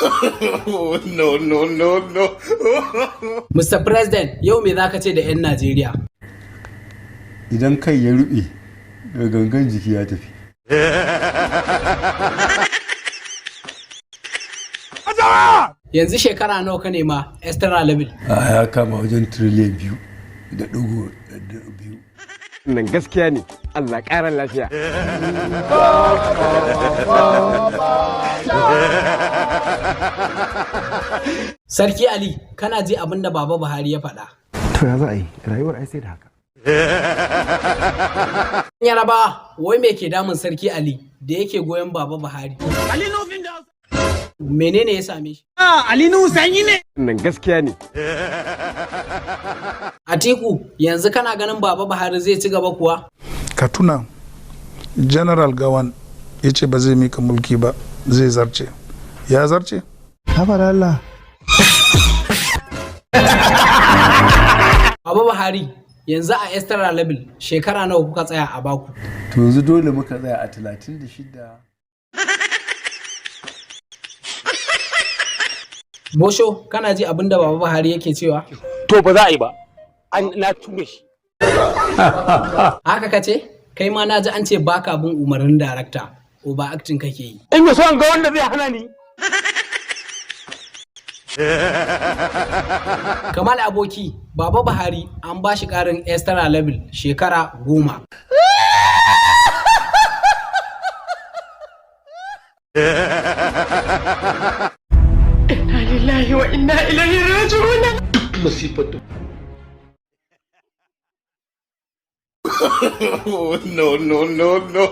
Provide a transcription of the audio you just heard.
Oh, no, no, no, no. Mr. President, yau me za ka ce da 'yan Najeriya? Idan kai ya ruɓe, gangan jiki ya tafi. Yanzu shekara nawa ka nema extra level? Ya kama wajen tiriliyan 2.2. Nan gaskiya ne, Allah ƙara lafiya. Sarki Ali, kana ji abin da Baba Buhari ya faɗa? To ya za a yi, rayuwar ai sai da haka. Yaraba, wai me ke damun Sarki Ali da yake goyon Baba Buhari? Menene ya same shi? Ali Nuhu sanyi ne. Nan gaskiya ne. Atiku, yanzu kana ganin Baba Buhari zai ci gaba kuwa? Ka tuna, General Gawan ya ce ba zai mika mulki ba, zai zarce. Ya zarce? Habar Allah. Baba Buhari, yanzu a extra level shekara nawa kuka tsaya a baku? To yanzu dole muka tsaya a 36. Bosho, kana ji abin da Baba Buhari yake cewa? To ba za a yi ba. Na ture shi. Haka kace? Kai ma na ji an ce baka bin umarnin darakta, overacting kake yi. In yi so an ga wanda zai hana ni. Kamal aboki, Baba Buhari an ba shi ƙarin extra level shekara 10. Inna lillahi wa inna ilaihi raji'un. Masifatu. Oh, no, no, no, no.